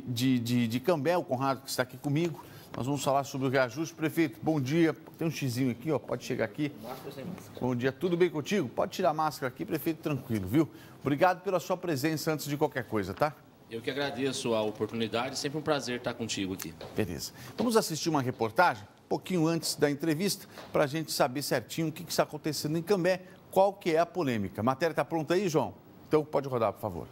de Cambé, o Conrado, que está aqui comigo. Nós vamos falar sobre o reajuste. Prefeito, bom dia. Tem um xizinho aqui, ó, pode chegar aqui. Bom dia, tudo bem contigo? Pode tirar a máscara aqui, prefeito, tranquilo, viu? Obrigado pela sua presença antes de qualquer coisa, tá? Eu que agradeço a oportunidade, sempre um prazer estar contigo aqui. Beleza. Vamos assistir uma reportagem, um pouquinho antes da entrevista, para a gente saber certinho o que está acontecendo em Cambé, qual que é a polêmica. A matéria está pronta aí, João? Então pode rodar, por favor.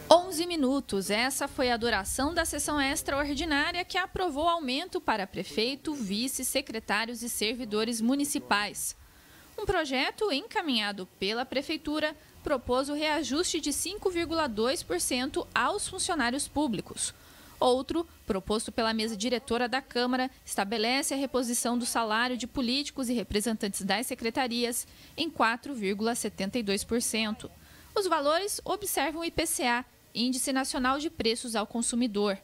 11 minutos. Essa foi a duração da sessão extraordinária que aprovou aumento para prefeito, vice, secretários e servidores municipais. Um projeto encaminhado pela Prefeitura propôs o reajuste de 5,2% aos funcionários públicos. Outro, proposto pela mesa diretora da Câmara, estabelece a reposição do salário de políticos e representantes das secretarias em 4,72%. Os valores observam o IPCA, Índice Nacional de Preços ao Consumidor.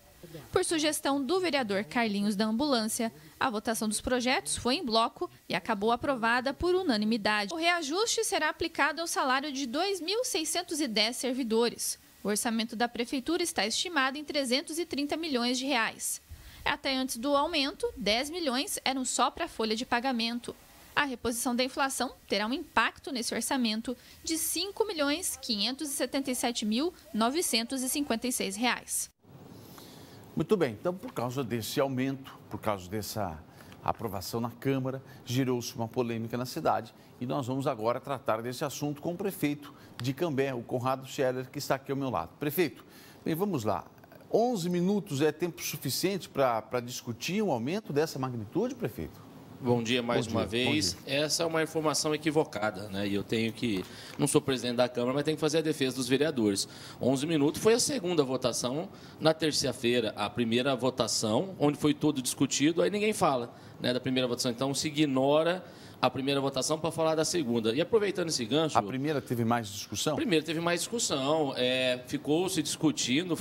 Por sugestão do vereador Carlinhos da Ambulância, a votação dos projetos foi em bloco e acabou aprovada por unanimidade. O reajuste será aplicado ao salário de 2.610 servidores. O orçamento da Prefeitura está estimado em 330 milhões de reais. Até antes do aumento, 10 milhões eram só para a folha de pagamento. A reposição da inflação terá um impacto nesse orçamento de R$ 5.577.956. Muito bem, então por causa desse aumento, por causa dessa aprovação na Câmara, gerou-se uma polêmica na cidade e nós vamos agora tratar desse assunto com o prefeito de Cambé, o Conrado Scheller, que está aqui ao meu lado. Prefeito, bem, vamos lá. 11 minutos é tempo suficiente para discutir um aumento dessa magnitude, prefeito? Bom dia mais uma vez. Essa é uma informação equivocada, né? E eu tenho que... Não sou presidente da Câmara, mas tenho que fazer a defesa dos vereadores. 11 minutos foi a segunda votação na terça-feira. A primeira votação, onde foi tudo discutido, aí ninguém fala, né, da primeira votação. Então, se ignora a primeira votação para falar da segunda. E aproveitando esse gancho... A primeira teve mais discussão? A primeira teve mais discussão. Ficou se discutindo,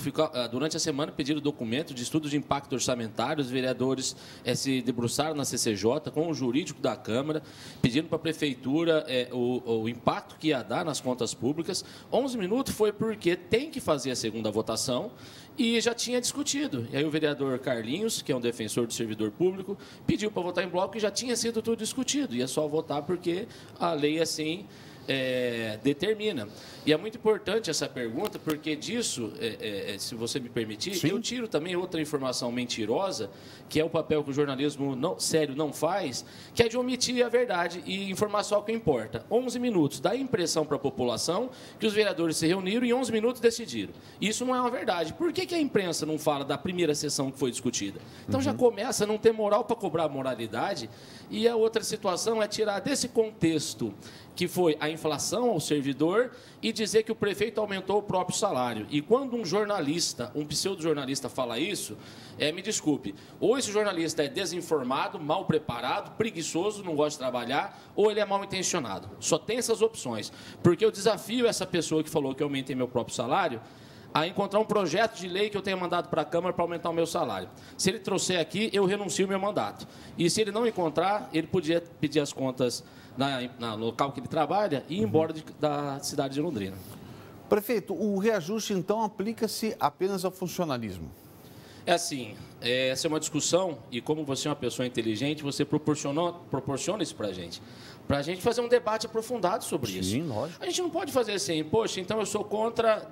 durante a semana pediram documento de estudo de impacto orçamentário, os vereadores se debruçaram na CCJ com o jurídico da Câmara, pedindo para a Prefeitura o impacto que ia dar nas contas públicas. 11 minutos foi porque tem que fazer a segunda votação e já tinha discutido. E aí o vereador Carlinhos, que é um defensor do servidor público, pediu para votar em bloco e já tinha sido tudo discutido. E é só votar porque a lei assim determina. E é muito importante essa pergunta, porque disso, se você me permitir, sim, eu tiro também outra informação mentirosa, que é o papel que o jornalismo sério não faz, que é de omitir a verdade e informar só o que importa. 11 minutos dá a impressão para a população que os vereadores se reuniram e em 11 minutos decidiram. Isso não é uma verdade. Por que a imprensa não fala da primeira sessão que foi discutida? Então já começa a não ter moral para cobrar moralidade. E a outra situação é tirar desse contexto que foi a inflação ao servidor e dizer que o prefeito aumentou o próprio salário. E quando um jornalista, um pseudo-jornalista fala isso, me desculpe, ou esse jornalista é desinformado, mal preparado, preguiçoso, não gosta de trabalhar, ou ele é mal intencionado. Só tem essas opções. Porque eu desafio essa pessoa que falou que eu aumentei meu próprio salário a encontrar um projeto de lei que eu tenha mandado para a Câmara para aumentar o meu salário. Se ele trouxer aqui, eu renuncio ao meu mandato. E se ele não encontrar, ele podia pedir as contas no local que ele trabalha e ir embora da cidade de Londrina. Prefeito, o reajuste, então, aplica-se apenas ao funcionalismo? É assim, essa é uma discussão e como você é uma pessoa inteligente, você proporciona isso para a gente fazer um debate aprofundado sobre isso. Sim, lógico. A gente não pode fazer assim, poxa, então eu sou contra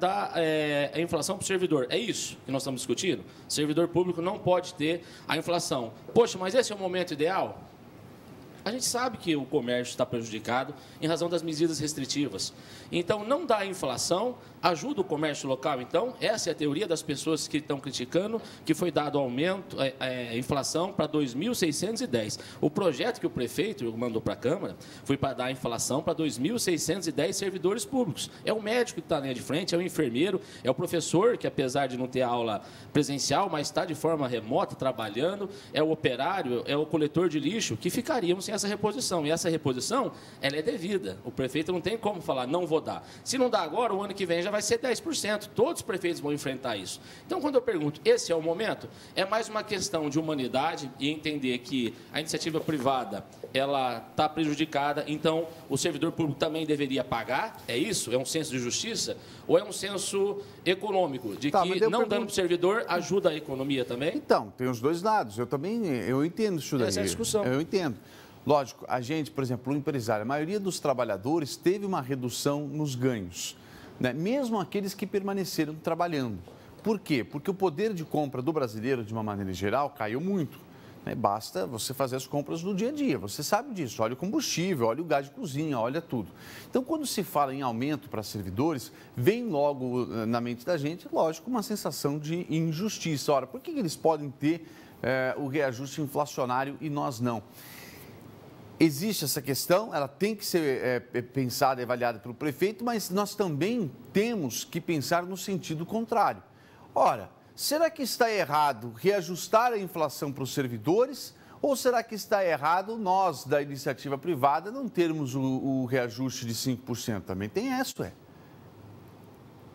a inflação para o servidor. É isso que nós estamos discutindo? O servidor público não pode ter a inflação. Poxa, mas esse é o momento ideal? A gente sabe que o comércio está prejudicado em razão das medidas restritivas. Então, não dá inflação, ajuda o comércio local. Então, essa é a teoria das pessoas que estão criticando, que foi dado aumento, inflação para 2.610. O projeto que o prefeito mandou para a Câmara foi para dar inflação para 2.610 servidores públicos. É o médico que está na linha de frente, é o enfermeiro, é o professor, que apesar de não ter aula presencial, mas está de forma remota trabalhando, é o operário, é o coletor de lixo, que ficariam sem essa reposição. E essa reposição, ela é devida. O prefeito não tem como falar, não vou dar. Se não dá agora, o ano que vem já vai ser 10%. Todos os prefeitos vão enfrentar isso. Então, quando eu pergunto, esse é o momento? É mais uma questão de humanidade e entender que a iniciativa privada, ela está prejudicada, então o servidor público também deveria pagar? É isso? É um senso de justiça? Ou é um senso econômico, de que não dando para o servidor ajuda a economia também? Então, tem os dois lados. Eu entendo isso daí. Essa é a discussão. Eu entendo. Lógico, a gente, por exemplo, o empresário, a maioria dos trabalhadores teve uma redução nos ganhos, né? Mesmo aqueles que permaneceram trabalhando. Por quê? Porque o poder de compra do brasileiro, de uma maneira geral, caiu muito. Basta você fazer as compras no dia a dia, você sabe disso, olha o combustível, olha o gás de cozinha, olha tudo. Então, quando se fala em aumento para servidores, vem logo na mente da gente, lógico, uma sensação de injustiça. Ora, por que eles podem ter o reajuste inflacionário e nós não? Existe essa questão, ela tem que ser pensada e avaliada pelo prefeito, mas nós também temos que pensar no sentido contrário. Ora, será que está errado reajustar a inflação para os servidores ou será que está errado nós, da iniciativa privada, não termos o reajuste de 5%? Também tem essa,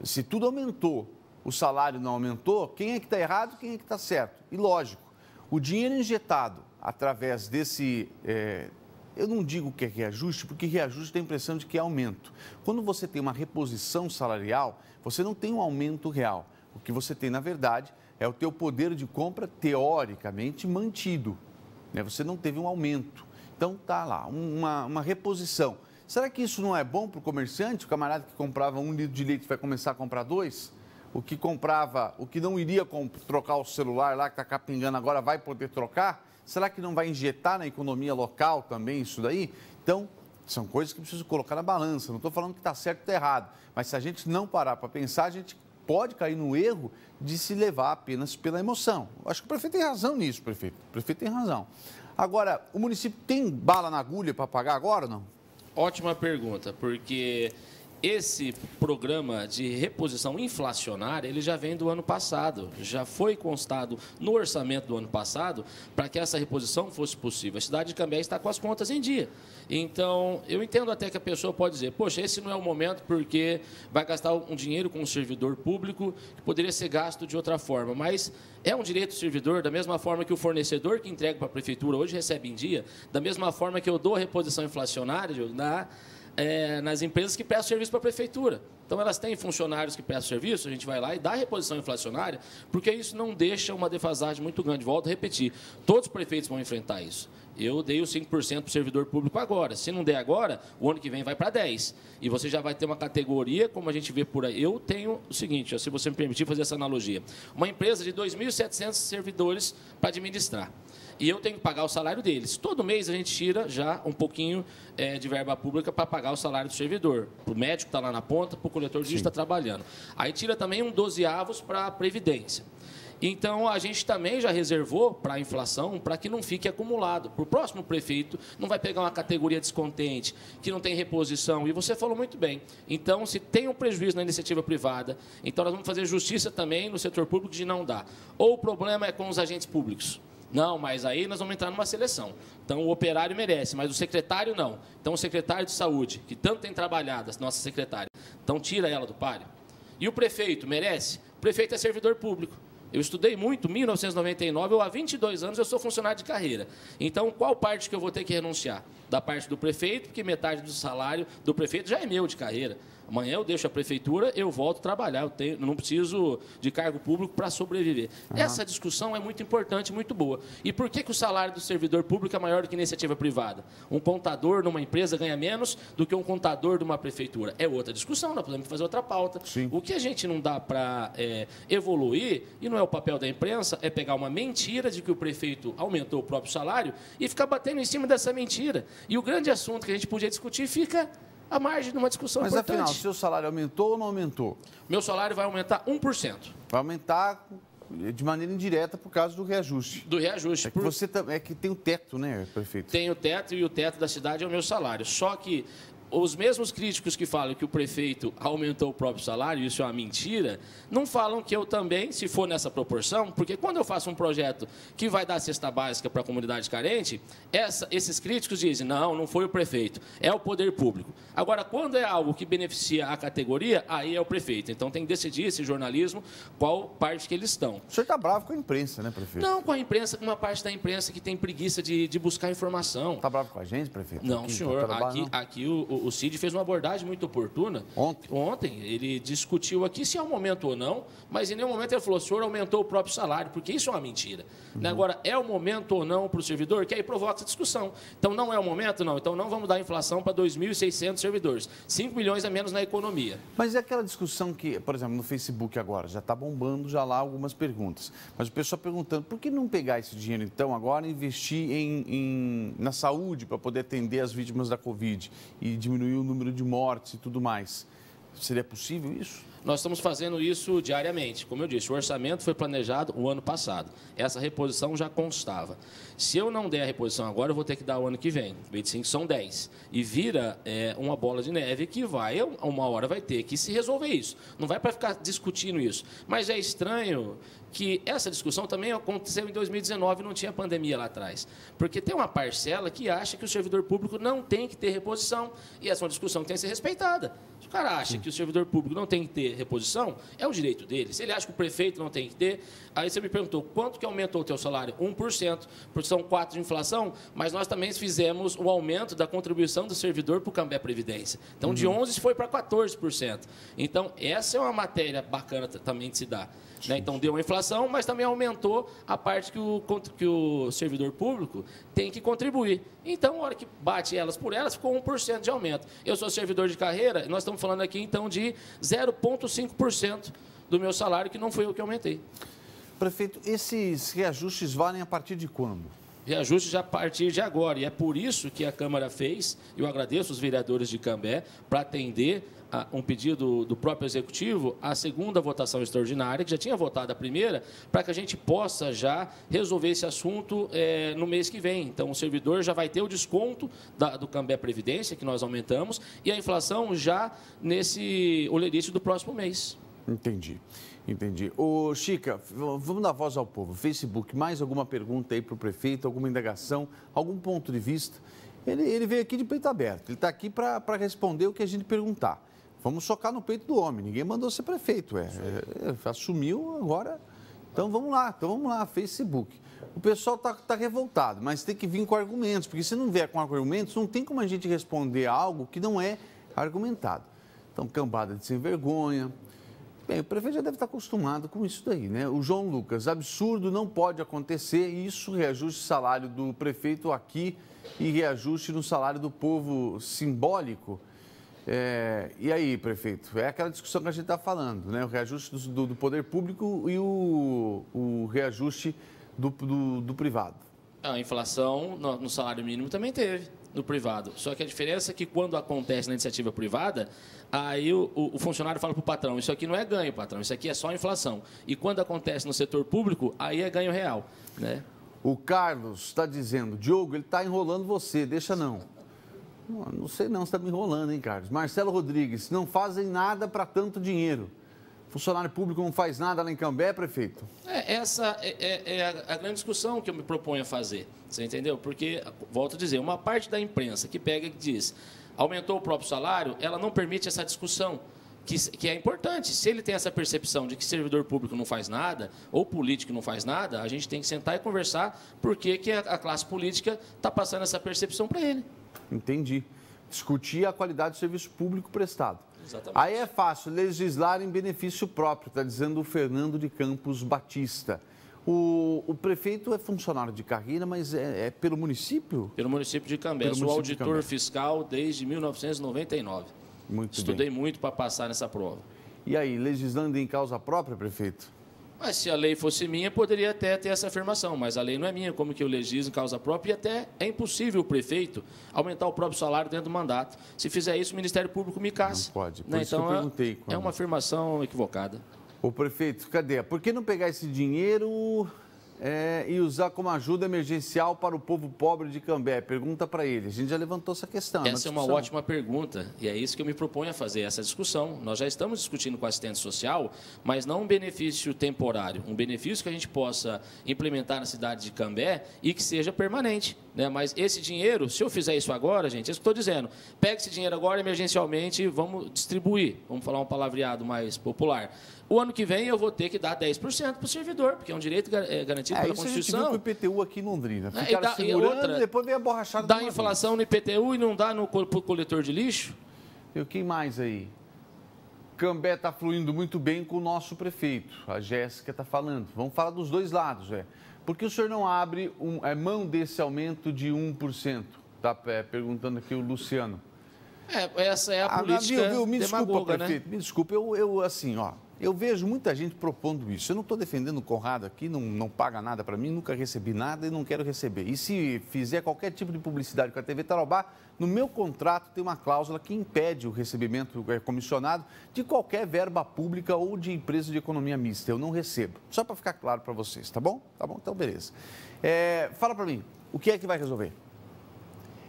Se tudo aumentou, o salário não aumentou, quem é que está errado, quem é que está certo? E lógico, o dinheiro injetado através desse... eu não digo que é reajuste, porque reajuste dá a impressão de que é aumento. Quando você tem uma reposição salarial, você não tem um aumento real. O que você tem, na verdade, é o teu poder de compra, teoricamente, mantido. Você não teve um aumento. Então, está lá, uma reposição. Será que isso não é bom para o comerciante? O camarada que comprava 1 litro de leite vai começar a comprar 2? O que não iria trocar o celular lá, que está capingando agora, vai poder trocar? Será que não vai injetar na economia local também isso daí? Então, são coisas que preciso colocar na balança. Não estou falando que está certo ou está errado. Mas se a gente não parar para pensar, a gente pode cair no erro de se levar apenas pela emoção. Acho que o prefeito tem razão nisso, prefeito. O prefeito tem razão. Agora, o município tem bala na agulha para pagar agora ou não? Ótima pergunta, porque esse programa de reposição inflacionária, ele já vem do ano passado, já foi constado no orçamento do ano passado para que essa reposição fosse possível. A cidade de Cambé está com as contas em dia. Então, eu entendo até que a pessoa pode dizer, poxa, esse não é o momento porque vai gastar um dinheiro com um servidor público que poderia ser gasto de outra forma, mas é um direito do servidor, da mesma forma que o fornecedor que entrega para a prefeitura hoje recebe em dia, da mesma forma que eu dou a reposição inflacionária, nas empresas que prestam serviço para a prefeitura. Então, elas têm funcionários que prestam serviço, a gente vai lá e dá a reposição inflacionária, porque isso não deixa uma defasagem muito grande. Volto a repetir, todos os prefeitos vão enfrentar isso. Eu dei os 5% para o servidor público agora. Se não der agora, o ano que vem vai para 10%. E você já vai ter uma categoria, como a gente vê por aí. Eu tenho o seguinte, se você me permitir fazer essa analogia. Uma empresa de 2.700 servidores para administrar. E eu tenho que pagar o salário deles. Todo mês a gente tira já um pouquinho de verba pública para pagar o salário do servidor. Para o médico que está lá na ponta, para o coletor de lixo que está trabalhando. Aí tira também um 12avos para a Previdência. Então, a gente também já reservou para a inflação, para que não fique acumulado. Para o próximo prefeito, não vai pegar uma categoria descontente, que não tem reposição. E você falou muito bem. Então, se tem um prejuízo na iniciativa privada, então nós vamos fazer justiça também no setor público de não dar. Ou o problema é com os agentes públicos. Não, mas aí nós vamos entrar numa seleção. Então, o operário merece, mas o secretário não. Então, o secretário de saúde, que tanto tem trabalhado, a nossa secretária, então tira ela do páreo. E o prefeito merece? O prefeito é servidor público. Eu estudei muito, em 1999, há 22 anos eu sou funcionário de carreira. Então, qual parte que eu vou ter que renunciar? Da parte do prefeito, porque metade do salário do prefeito já é meu de carreira. Amanhã eu deixo a prefeitura, eu volto a trabalhar. Eu não preciso de cargo público para sobreviver. Essa discussão é muito importante, muito boa. E por que o salário do servidor público é maior do que a iniciativa privada? Um contador numa empresa ganha menos do que um contador de uma prefeitura. É outra discussão, nós podemos fazer outra pauta. Sim. O que a gente não dá para evoluir, e não é o papel da imprensa, é pegar uma mentira de que o prefeito aumentou o próprio salário e ficar batendo em cima dessa mentira. E o grande assunto que a gente podia discutir fica à margem de uma discussão importante. Mas, afinal, seu salário aumentou ou não aumentou? Meu salário vai aumentar 1%. Vai aumentar de maneira indireta por causa do reajuste. Do reajuste. É que tem o teto, né, prefeito? Tem o teto, e o teto da cidade é o meu salário. Só que os mesmos críticos que falam que o prefeito aumentou o próprio salário, isso é uma mentira, não falam que eu também, se for nessa proporção, porque quando eu faço um projeto que vai dar cesta básica para a comunidade carente, esses críticos dizem, não foi o prefeito, é o poder público. Agora, quando é algo que beneficia a categoria, aí é o prefeito. Então, tem que decidir esse jornalismo qual parte que eles estão. O senhor está bravo com a imprensa, né, prefeito? Não, com a imprensa, com uma parte da imprensa que tem preguiça de buscar informação. Está bravo com a gente, prefeito? Não, senhor. Aqui o Cid fez uma abordagem muito oportuna. Ontem, ele discutiu aqui se é um momento ou não, mas em nenhum momento ele falou, o senhor aumentou o próprio salário, porque isso é uma mentira. Agora, é o momento ou não para o servidor, que aí provoca essa discussão. Então, não é o momento? Não. Então, não vamos dar inflação para 2.600 servidores. 5 milhões a menos na economia. Mas é aquela discussão que, por exemplo, no Facebook agora, já está bombando já lá algumas perguntas. Mas o pessoal perguntando, por que não pegar esse dinheiro, então, agora e investir na saúde para poder atender as vítimas da Covid e diminuir o número de mortes e tudo mais? Seria possível isso? Nós estamos fazendo isso diariamente. Como eu disse, o orçamento foi planejado o ano passado. Essa reposição já constava. Se eu não der a reposição agora, eu vou ter que dar o ano que vem. 25 são 10. E vira uma bola de neve que uma hora vai ter que se resolver isso. Não vai para ficar discutindo isso. Mas é estranho que essa discussão também aconteceu em 2019 e não tinha pandemia lá atrás. Porque tem uma parcela que acha que o servidor público não tem que ter reposição. E essa é uma discussão que tem que ser respeitada. Se o cara acha que o servidor público não tem que ter reposição, é o direito dele. Se ele acha que o prefeito não tem que ter, aí você me perguntou, quanto que aumentou o teu salário? 1%, porque são 4% de inflação, mas nós também fizemos o aumento da contribuição do servidor para o Cambé Previdência. Então, de 11% foi para 14%. Então, essa é uma matéria bacana também de se dar. Né? Então, deu uma inflação, mas também aumentou a parte que o servidor público tem que contribuir. Então, a hora que bate elas por elas, ficou 1% de aumento. Eu sou servidor de carreira, nós estamos falando aqui, então, de 0,5% do meu salário, que não foi eu que aumentei. Prefeito, esses reajustes valem a partir de quando? Reajustes a partir de agora. E é por isso que a Câmara fez, eu agradeço os vereadores de Cambé, para atender um pedido do próprio Executivo, a segunda votação extraordinária, que já tinha votado a primeira, para que a gente possa já resolver esse assunto no mês que vem. Então, o servidor já vai ter o desconto do Cambé Previdência, que nós aumentamos, e a inflação já nesse olerite do próximo mês. Entendi. Ô, Chica, vamos dar voz ao povo. Facebook, mais alguma pergunta aí para o prefeito, alguma indagação, algum ponto de vista? Ele veio aqui de peito aberto, ele está aqui para responder o que a gente perguntar. Vamos socar no peito do homem, ninguém mandou ser prefeito, assumiu agora. Então vamos lá, Facebook. O pessoal está revoltado, mas tem que vir com argumentos, porque se não vier com argumentos, não tem como a gente responder algo que não é argumentado. Então, cambada de sem vergonha. Bem, o prefeito já deve estar acostumado com isso daí, né? O João Lucas, absurdo, não pode acontecer, isso, reajuste o salário do prefeito aqui e reajuste no salário do povo simbólico. E aí, prefeito? É aquela discussão que a gente está falando, né? O reajuste do poder público e o reajuste do privado. A inflação no salário mínimo também teve no privado. Só que a diferença é que quando acontece na iniciativa privada, aí o funcionário fala para o patrão, isso aqui não é ganho, patrão, isso aqui é só inflação. E quando acontece no setor público, aí é ganho real, né? O Carlos está dizendo, Diogo, ele está enrolando você, deixa não. Não sei não, você está me enrolando, hein, Carlos? Marcelo Rodrigues, não fazem nada para tanto dinheiro. Funcionário público não faz nada lá em Cambé, prefeito? Essa é a grande discussão que eu me proponho a fazer, você entendeu? Porque, volto a dizer, uma parte da imprensa que pega e diz, aumentou o próprio salário, ela não permite essa discussão, que é importante. Se ele tem essa percepção de que servidor público não faz nada, ou político não faz nada, a gente tem que sentar e conversar por que a classe política está passando essa percepção para ele. Entendi. Discutir a qualidade do serviço público prestado. Exatamente. Aí é fácil legislar em benefício próprio, está dizendo o Fernando de Campos Batista. O prefeito é funcionário de carreira, mas é pelo município? Pelo município de Cambé. Sou auditor fiscal desde 1999. Estudei muito para passar nessa prova. E aí, legislando em causa própria, prefeito? Mas se a lei fosse minha, poderia até ter essa afirmação, mas a lei não é minha, como que eu legislo em causa própria, e até é impossível o prefeito aumentar o próprio salário dentro do mandato. Se fizer isso, o Ministério Público me caça. Não pode, por né? isso Então, que eu perguntei. É uma afirmação equivocada. Ô, prefeito, cadê? Por que não pegar esse dinheiro e usar como ajuda emergencial para o povo pobre de Cambé? Pergunta para ele. A gente já levantou essa questão. Essa é uma ótima pergunta e é isso que eu me proponho a fazer, essa discussão. Nós já estamos discutindo com a assistente social, mas não um benefício temporário, um benefício que a gente possa implementar na cidade de Cambé e que seja permanente. Né? Mas esse dinheiro, se eu fizer isso agora, gente, é isso que eu estou dizendo, pega esse dinheiro agora emergencialmente e vamos distribuir, vamos falar um palavreado mais popular. O ano que vem eu vou ter que dar 10% para o servidor, porque é um direito garantido pela Constituição. Isso a gente viu com o IPTU aqui em Londrina. Ficaram segurando e depois veio a borrachada. Dá inflação no IPTU e não dá no coletor de lixo? E o que mais aí? Cambé está fluindo muito bem com o nosso prefeito. A Jéssica está falando. Vamos falar dos dois lados, Por que o senhor não abre mão desse aumento de 1%? Está perguntando aqui o Luciano. Essa é a política me desculpa, demagoga, prefeito, né? Me desculpa, eu vejo muita gente propondo isso. Eu não estou defendendo o Conrado aqui, não paga nada para mim, nunca recebi nada e não quero receber. E se fizer qualquer tipo de publicidade com a TV Tarobá, no meu contrato tem uma cláusula que impede o recebimento comissionado de qualquer verba pública ou de empresa de economia mista. Eu não recebo. Só para ficar claro para vocês, tá bom? Tá bom, então beleza. Fala para mim, o que é que vai resolver?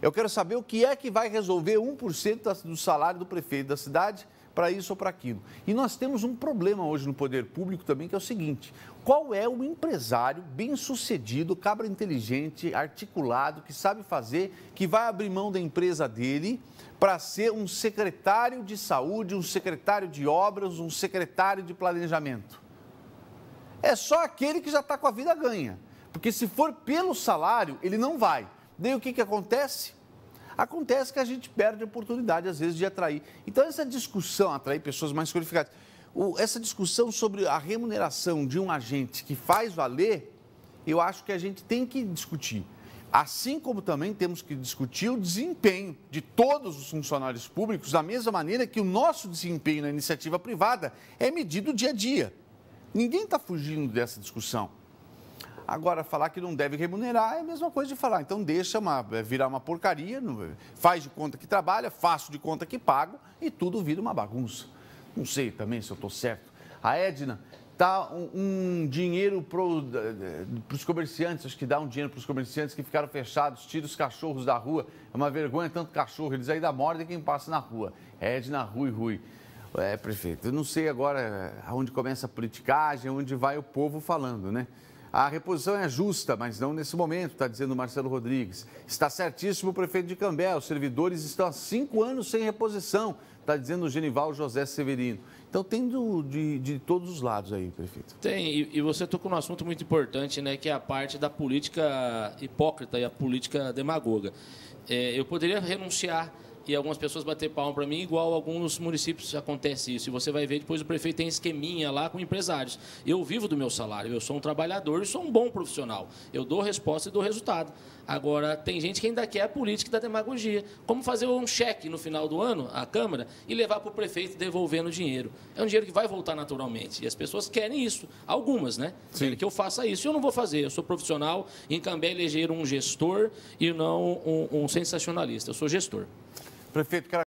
Eu quero saber o que é que vai resolver 1% do salário do prefeito da cidade para isso ou para aquilo. E nós temos um problema hoje no poder público também, que é o seguinte: qual é o empresário bem-sucedido, cabra inteligente, articulado, que sabe fazer, que vai abrir mão da empresa dele para ser um secretário de saúde, um secretário de obras, um secretário de planejamento? É só aquele que já está com a vida ganha. Porque se for pelo salário, ele não vai. Daí o que acontece? Acontece que a gente perde a oportunidade, às vezes, de atrair. Então, essa discussão, atrair pessoas mais qualificadas, essa discussão sobre a remuneração de um agente que faz valer, eu acho que a gente tem que discutir. Assim como também temos que discutir o desempenho de todos os funcionários públicos, da mesma maneira que o nosso desempenho na iniciativa privada é medido dia a dia. Ninguém está fugindo dessa discussão. Agora, falar que não deve remunerar é a mesma coisa de falar, então deixa virar uma porcaria, faz de conta que trabalha, faço de conta que pago e tudo vira uma bagunça. Não sei também se eu estou certo. A Edna dá um dinheiro para os comerciantes, acho que dá um dinheiro para os comerciantes que ficaram fechados, tira os cachorros da rua, é uma vergonha tanto cachorro, eles ainda mordem quem passa na rua. Edna, Rui. Prefeito, eu não sei agora aonde começa a politicagem, onde vai o povo falando, né? A reposição é justa, mas não nesse momento, está dizendo o Marcelo Rodrigues. Está certíssimo o prefeito de Cambé, os servidores estão há 5 anos sem reposição, está dizendo o Genival José Severino. Então tem de todos os lados aí, prefeito. Tem, e você tocou num assunto muito importante, né, que é a parte da política hipócrita e a política demagoga. Eu poderia renunciar e algumas pessoas bater palma para mim, igual alguns municípios acontece isso. E você vai ver, depois o prefeito tem esqueminha lá com empresários. Eu vivo do meu salário, eu sou um trabalhador e sou um bom profissional. Eu dou resposta e dou resultado. Agora, tem gente que ainda quer a política da demagogia. Como fazer um cheque no final do ano, à Câmara, e levar para o prefeito devolvendo o dinheiro. É um dinheiro que vai voltar naturalmente. E as pessoas querem isso. Algumas, né? Sim. Querem que eu faça isso. Eu não vou fazer. Eu sou profissional. Em Cambé elegeram um gestor e não um sensacionalista. Eu sou gestor. Prefeito,